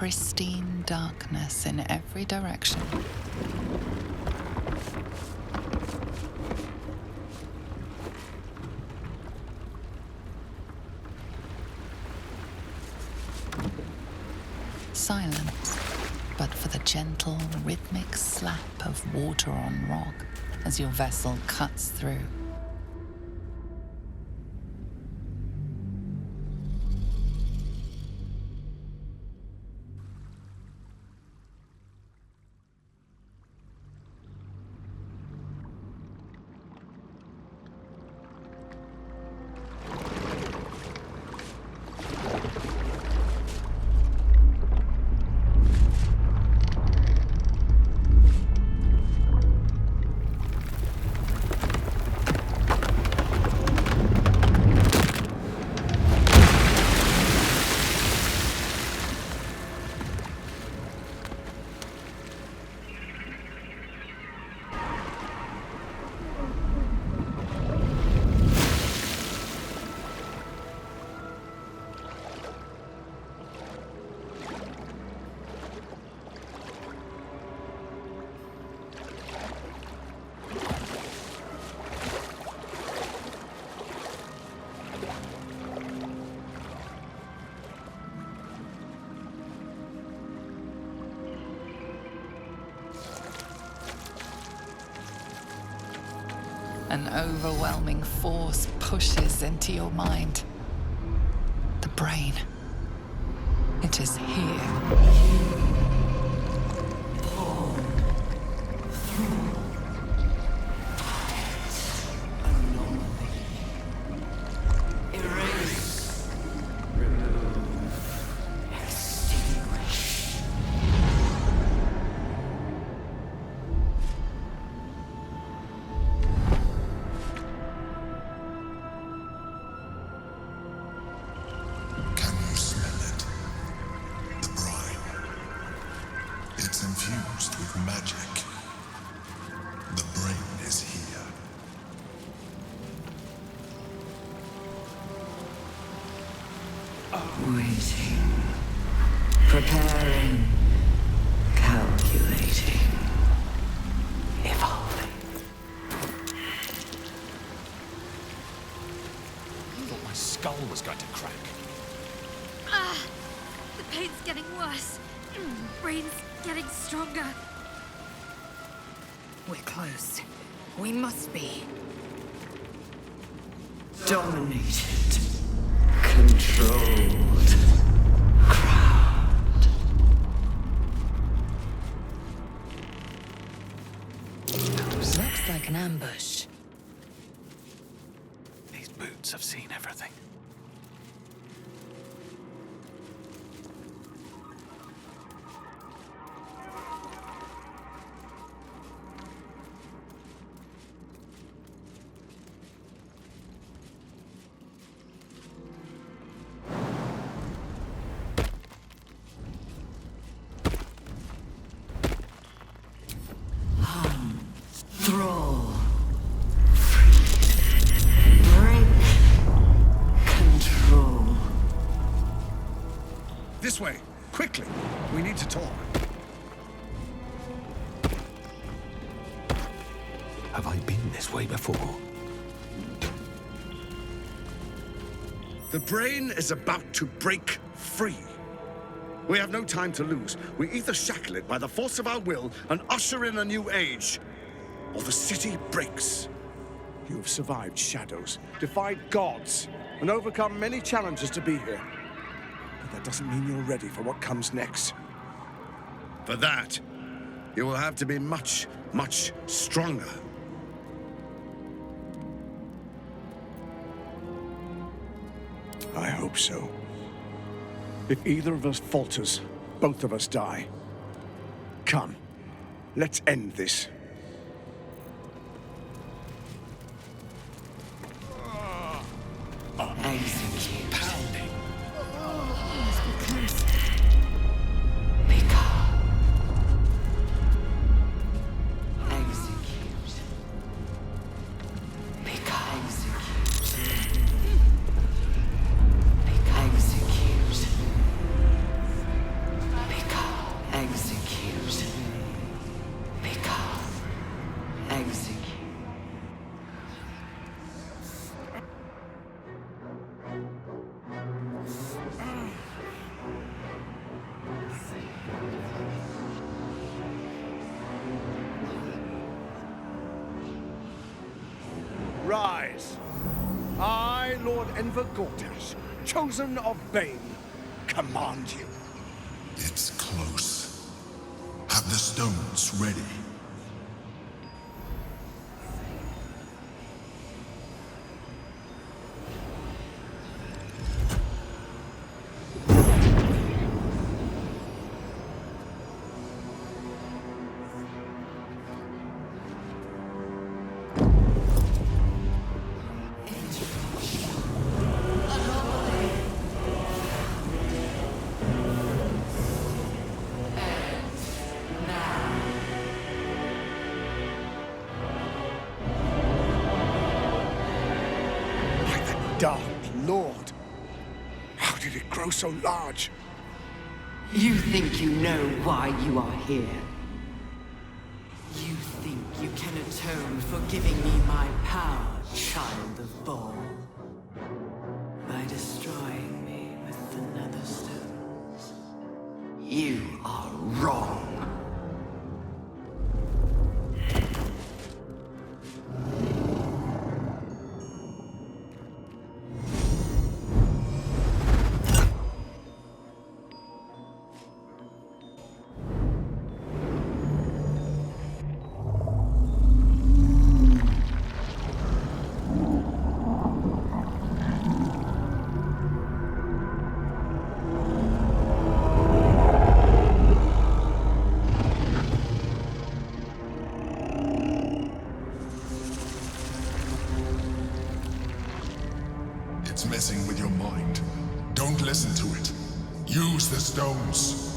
pristine darkness in every direction. Silence, but for the gentle, rhythmic slap of water on rock as your vessel cuts through. An overwhelming force pushes into your mind. The brain. It is here. It's infused with magic. The brain is here. Waiting. Preparing. Calculating. Evolving. I thought my skull was going to crack. The pain's getting worse. Brain's getting stronger. We're close. We must be. Dominated. Controlled. Crowned. Looks like an ambush. These boots have seen everything. Thrall. Freeze. Break. Control. This way, quickly. We need to talk. Have I been this way before? The brain is about to break free. We have no time to lose. We either shackle it by the force of our will and usher in a new age, or the city breaks. You have survived shadows, defied gods, and overcome many challenges to be here. But that doesn't mean you're ready for what comes next. For that, you will have to be much, much stronger. I hope so. If either of us falters, both of us die. Come, let's end this. Execute. Pounding. Must be close. Be calm. Execute. Be calm. Execute. Be calm. Execute. Be Rise. I, Lord Enver Gortash, chosen of Bane, command you. It's close. Have the stones ready. Dark Lord. How did it grow so large? You think you know why you are here? You think you can atone for giving me my power, child of Baal? By destroying me with the nether stones? You are wrong. It's messing with your mind. Don't listen to it. Use the stones.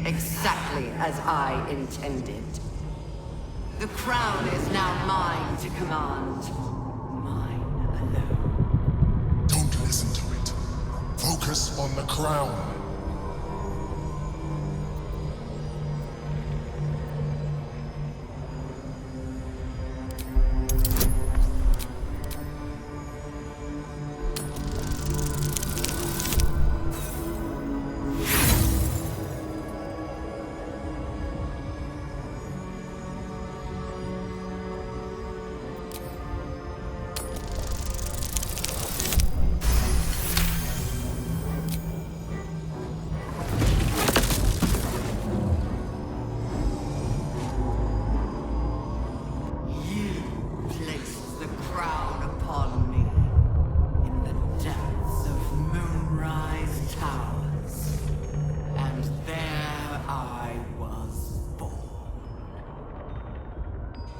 Exactly as I intended. The crown is now mine to command. Mine alone. Don't listen to it. Focus on the crown.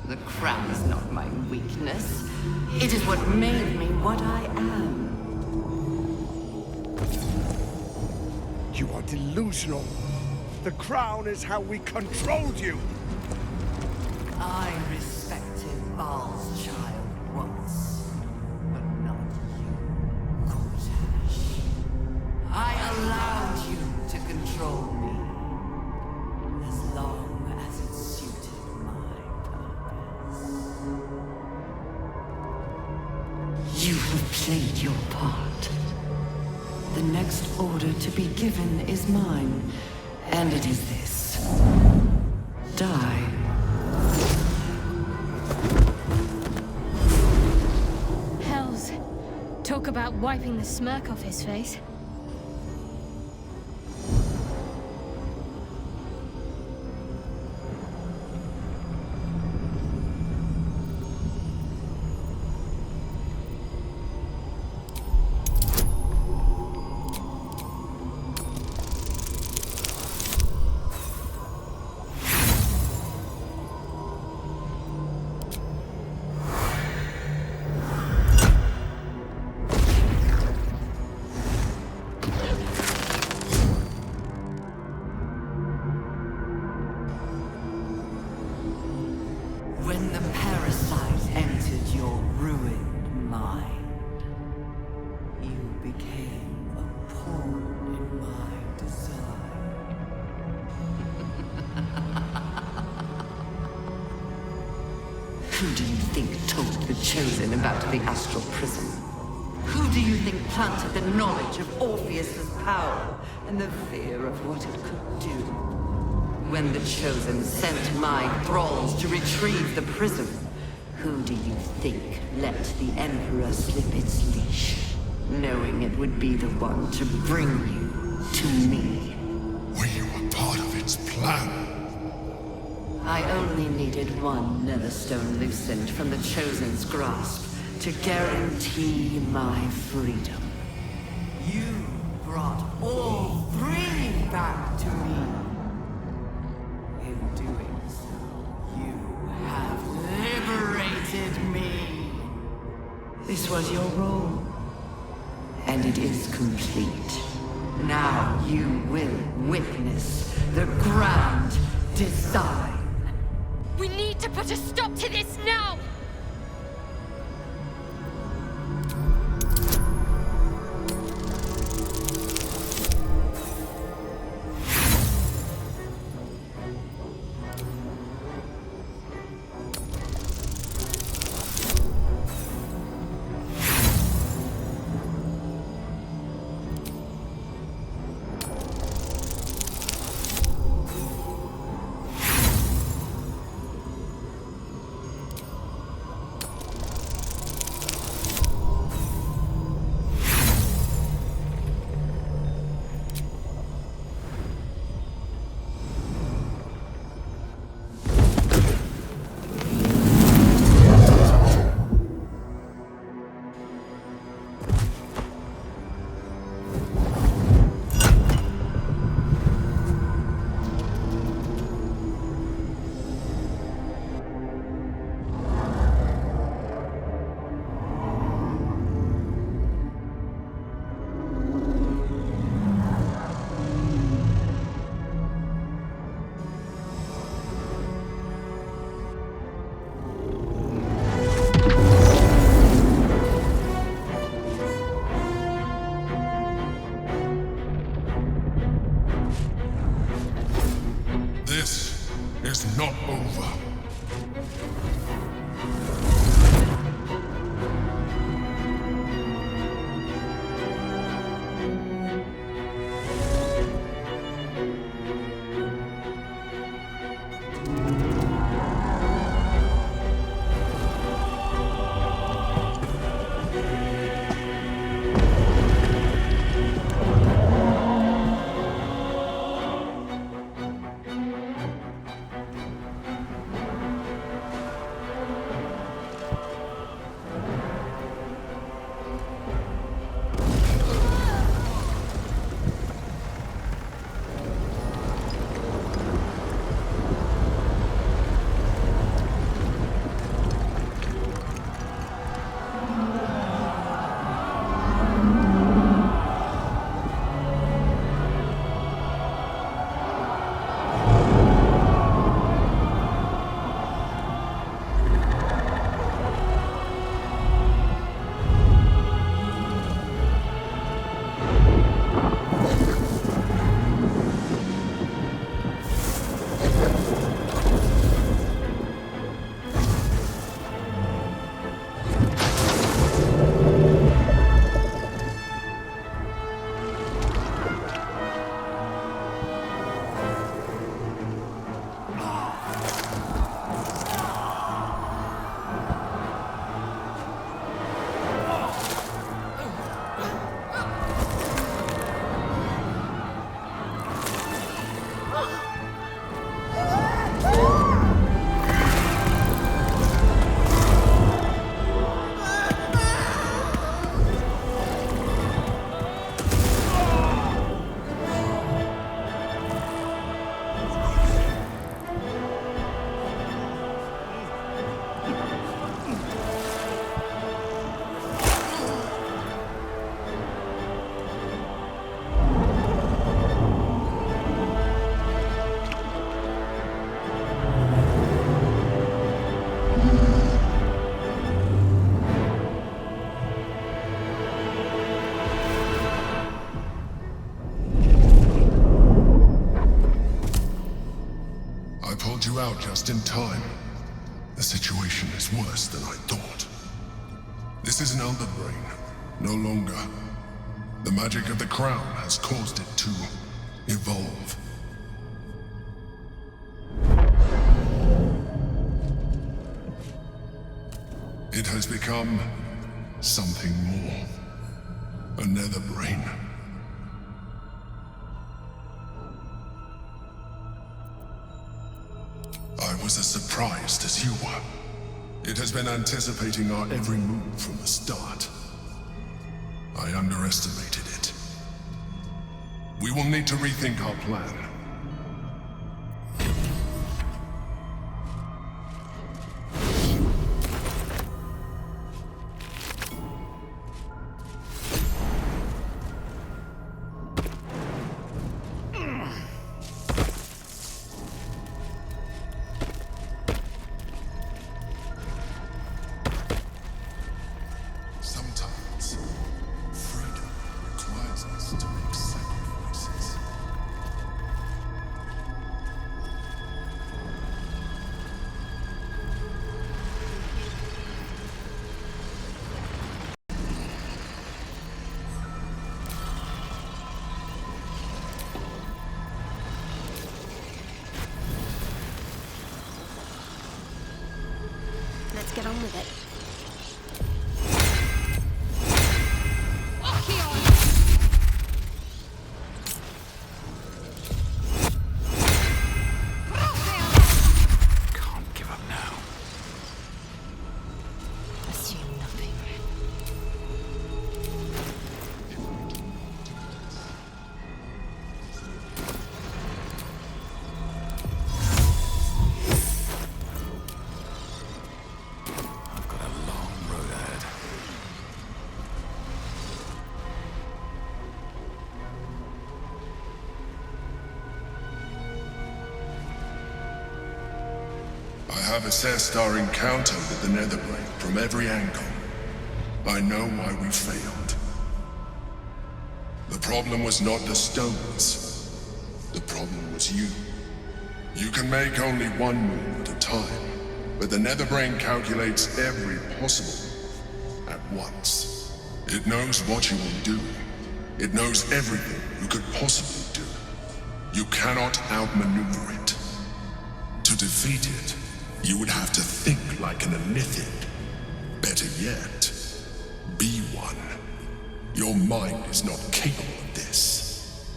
The crown is not my weakness. It is what made me what I am. You are delusional. The crown is how we controlled you. I respected Baal's child once, but not you, Gortash. I allowed you to control me, as long as it suited my purpose. You have played your part. The next order to be given is mine, and it is this. Die. Hells. Talk about wiping the smirk off his face. Chosen about the astral prism? Who do you think planted the knowledge of Orpheus's power and the fear of what it could do? When the Chosen sent my thralls to retrieve the prism, who do you think let the Emperor slip its leash, knowing it would be the one to bring you to me? We were part of its plan. I only needed one Netherstone loosened from the Chosen's grasp to guarantee my freedom. You brought all three back to me. In doing so, you have liberated me. This was your role, and it is complete. Now you will witness the grand design. We need to put a stop to this now! This is not over. I pulled you out just in time. The situation is worse than I thought. This is an elder brain. No longer. The magic of the crown has caused it to evolve. It has become something more. A nether brain. I was as surprised as you were. It has been anticipating our every move from the start. I underestimated it. We will need to rethink our plan. Sometimes, freedom requires us to make sacrifices. Let's get on with it. Can't give up now. Assume nothing. I've got a long road ahead. I have assessed our encounter with the Netherbrain from every angle. I know why we failed. The problem was not the stones. The problem was you. You can make only one move at a time, but the Netherbrain calculates every possible move at once. It knows what you will do. It knows everything you could possibly do. You cannot outmaneuver it. To defeat it, you would have to think like an Elithid. Better yet, be one. Your mind is not capable of this.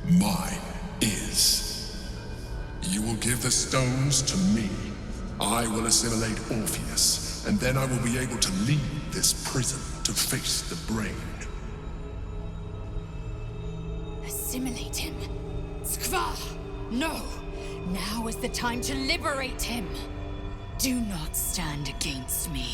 Mine is. You will give the stones to me. I will assimilate Orpheus, and then I will be able to leave this prison to face the brain. Assimilate him. Skvar! No! Now is the time to liberate him! Do not stand against me.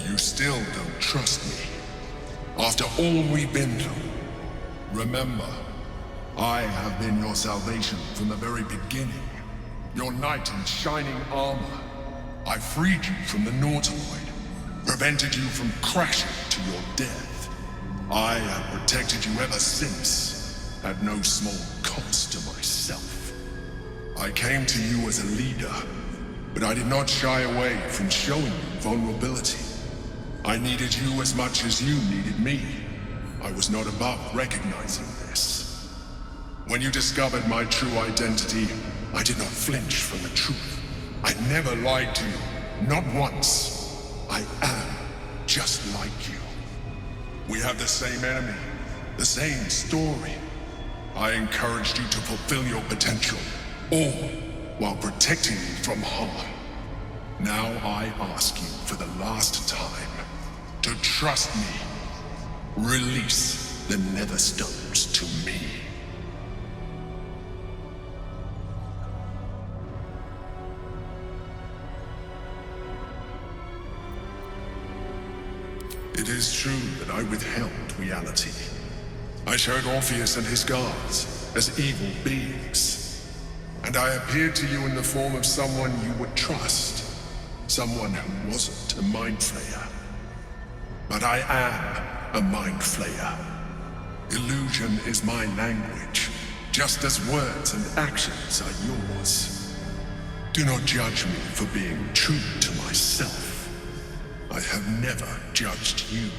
You still don't trust me. After all we've been through. Remember, I have been your salvation from the very beginning. Your knight in shining armor. I freed you from the Nautiloid. Prevented you from crashing to your death. I have protected you ever since. At no small cost to myself. I came to you as a leader, but I did not shy away from showing you vulnerability. I needed you as much as you needed me. I was not above recognizing this. When you discovered my true identity, I did not flinch from the truth. I never lied to you, not once. I am just like you. We have the same enemy, the same story. I encouraged you to fulfill your potential, all while protecting you from harm. Now I ask you for the last time to trust me. Release the Netherstones to me. It is true that I withheld reality. I showed Orpheus and his guards as evil beings. And I appeared to you in the form of someone you would trust. Someone who wasn't a mind flayer. But I am a mind flayer. Illusion is my language, just as words and actions are yours. Do not judge me for being true to myself. I have never judged you.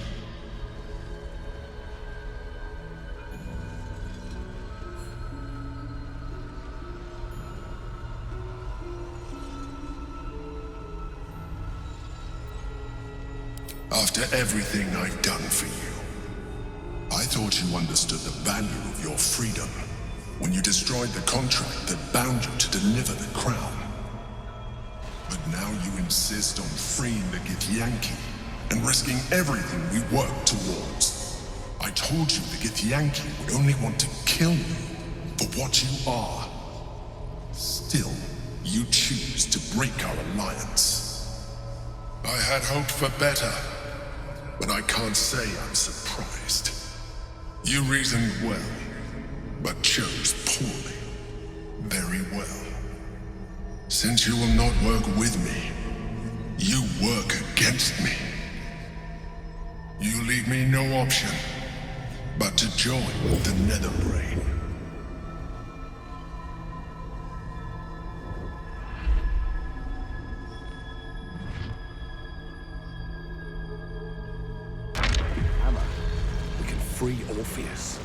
After everything I've done for you, I thought you understood the value of your freedom when you destroyed the contract that bound you to deliver the crown. But now you insist on freeing the Githyanki and risking everything we worked towards. I told you the Githyanki would only want to kill you for what you are. Still, you choose to break our alliance. I had hoped for better, but I can't say I'm surprised. You reasoned well, but chose poorly. Very well. Since you will not work with me, you work against me. You leave me no option but to join the Netherbrain. We can free Orpheus.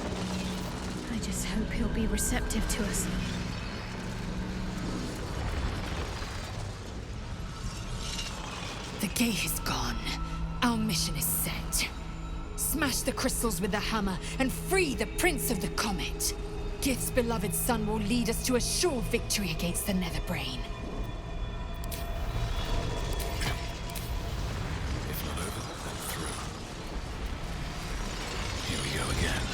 I just hope he'll be receptive to us. The gate is gone. Our mission is set. Smash the crystals with the hammer and free the Prince of the Comet. Gith's beloved son will lead us to a sure victory against the Netherbrain. If not over, then through. Here we go again.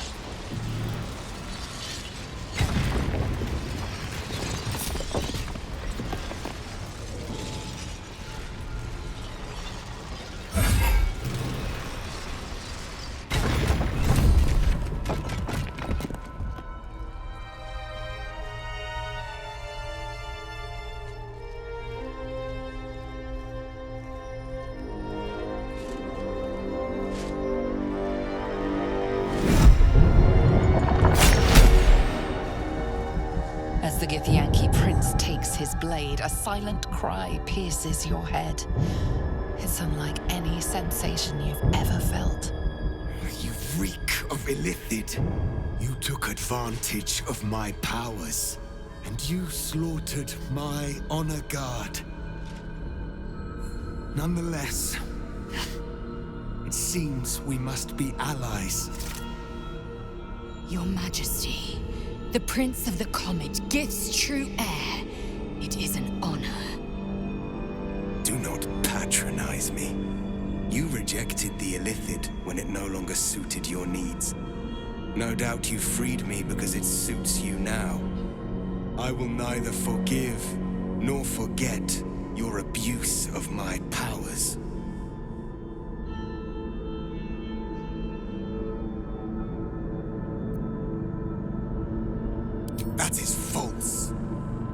As the Githyanki prince takes his blade, a silent cry pierces your head. It's unlike any sensation you've ever felt. You reek of illithid. You took advantage of my powers, and you slaughtered my honor guard. Nonetheless, it seems we must be allies. Your Majesty, the Prince of the Comet, Gith's true heir. It is an honor. Do not patronize me. You rejected the illithid when it no longer suited your needs. No doubt you freed me because it suits you now. I will neither forgive nor forget your abuse of my powers. That is false.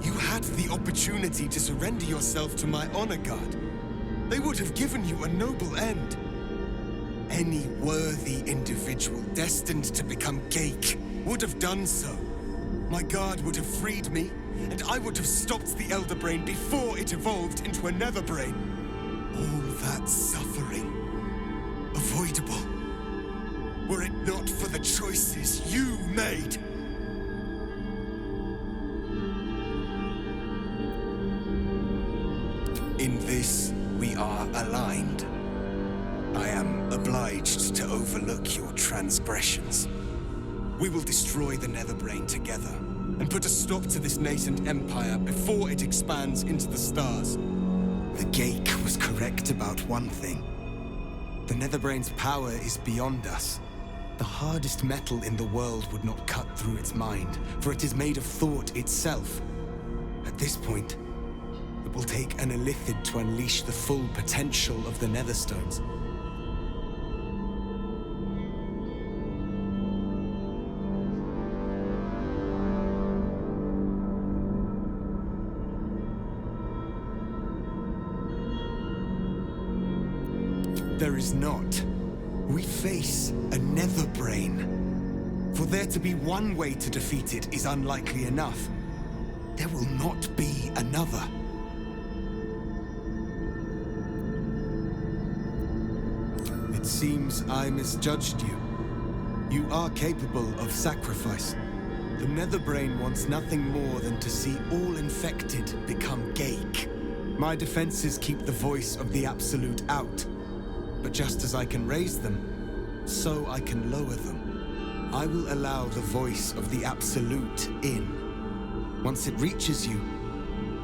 You had the opportunity to surrender yourself to my honor guard. They would have given you a noble end. Any worthy individual destined to become Geik would have done so. My guard would have freed me, and I would have stopped the Elder Brain before it evolved into a Nether Brain. All that suffering, avoidable, were it not for the choices you made. In this, we are aligned. I am obliged to overlook your transgressions. We will destroy the Netherbrain together, and put a stop to this nascent empire before it expands into the stars. The Geik was correct about one thing. The Netherbrain's power is beyond us. The hardest metal in the world would not cut through its mind, for it is made of thought itself. At this point, it will take an illithid to unleash the full potential of the Netherstones. there is not. We face a nether brain. For there to be one way to defeat it is unlikely enough. There will not be another. It seems I misjudged you. You are capable of sacrifice. The Netherbrain wants nothing more than to see all infected become Gaik. My defenses keep the voice of the Absolute out. But just as I can raise them, so I can lower them. I will allow the voice of the Absolute in. Once it reaches you,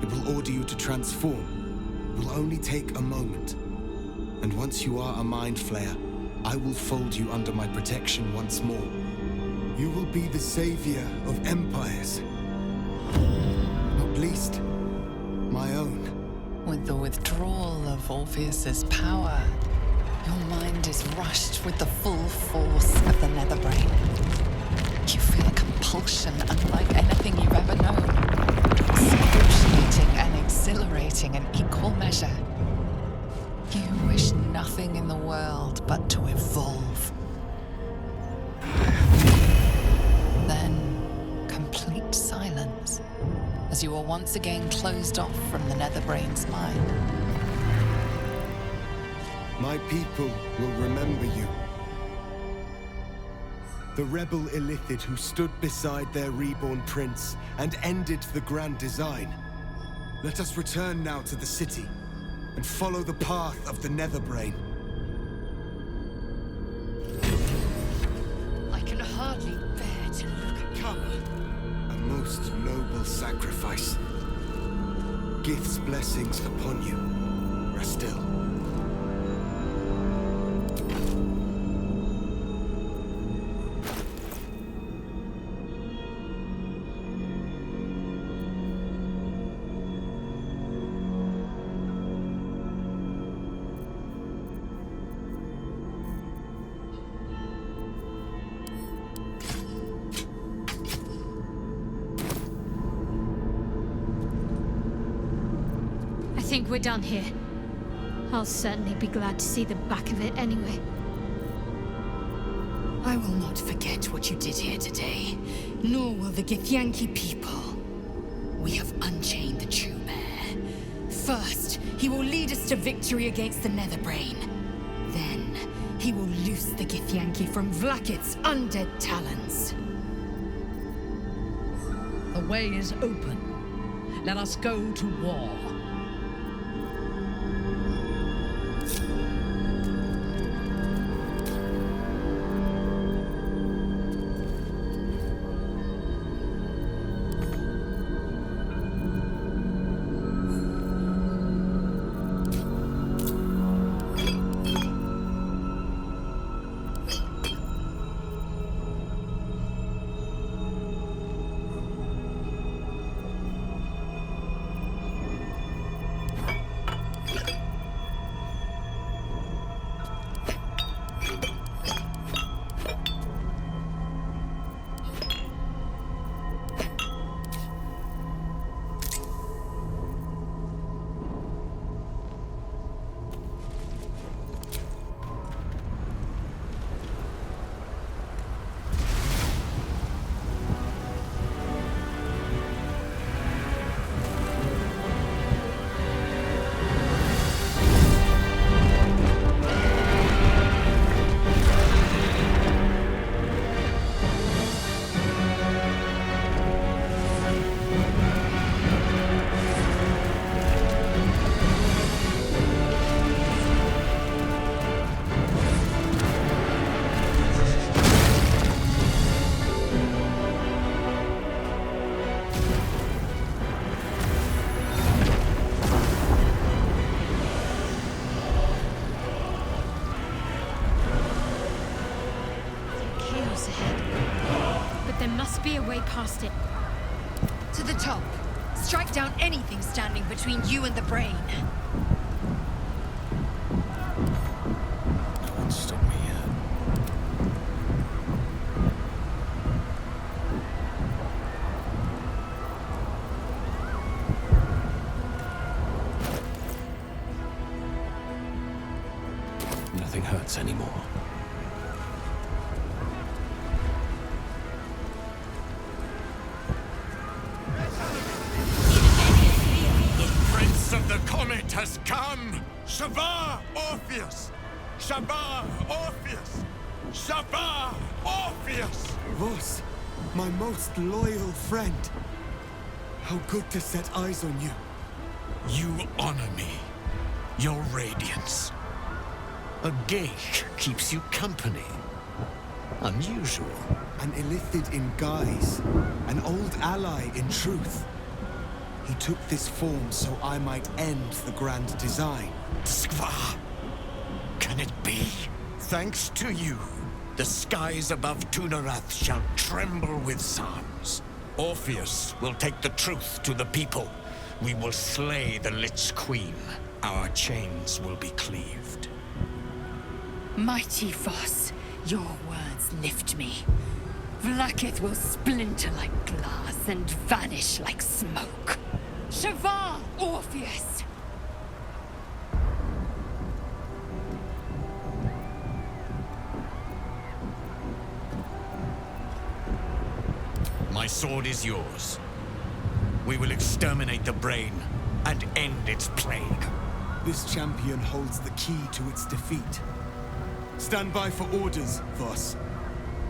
it will order you to transform. It will only take a moment. And once you are a Mind Flayer, I will fold you under my protection once more. You will be the savior of empires. Not least, my own. With the withdrawal of Orpheus's power, your mind is rushed with the full force of the Netherbrain. You feel a compulsion unlike anything you've ever known. Excruciating and exhilarating in equal measure. You wish nothing in the world but to evolve. Then, complete silence, as you are once again closed off from the Netherbrain's mind. My people will remember you. The rebel Illithid who stood beside their reborn prince and ended the Grand Design. Let us return now to the city and follow the path of the Netherbrain. I can hardly bear to look at Kama. A most noble sacrifice. Gith's blessings upon you, Rastil. I think we're done here. I'll certainly be glad to see the back of it anyway. I will not forget what you did here today, nor will the Githyanki people. We have unchained the True Bear. First, he will lead us to victory against the Netherbrain. Then, he will loose the Githyanki from Vlaakith's undead talons. The way is open. Let us go to war. Be a way past it. To the top. Strike down anything standing between you and the brain. No one stopped me yet. Nothing chance anymore. The Prince of the Comet has come! Shavar Orpheus! Shavar Orpheus! Shavar Orpheus! Vos, my most loyal friend. How good to set eyes on you. You honor me. Your radiance. A geich keeps you company. Unusual. An illithid in guise. An old ally in truth. He took this form so I might end the grand design. Skva! Can it be? Thanks to you, the skies above Tunarath shall tremble with psalms. Orpheus will take the truth to the people. We will slay the Lich Queen. Our chains will be cleaved. Mighty Voss, your words lift me. Vlaakith will splinter like glass and vanish like smoke. Shavar Orpheus! My sword is yours. We will exterminate the brain and end its plague. This champion holds the key to its defeat. Stand by for orders, Voss.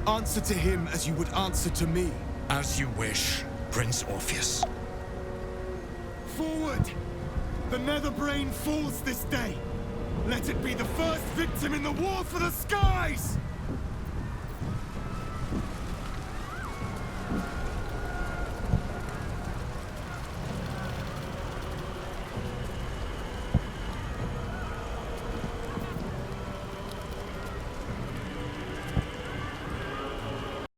Answer to him as you would answer to me. As you wish, Prince Orpheus. Forward! The Netherbrain falls this day. Let it be the first victim in the war for the skies!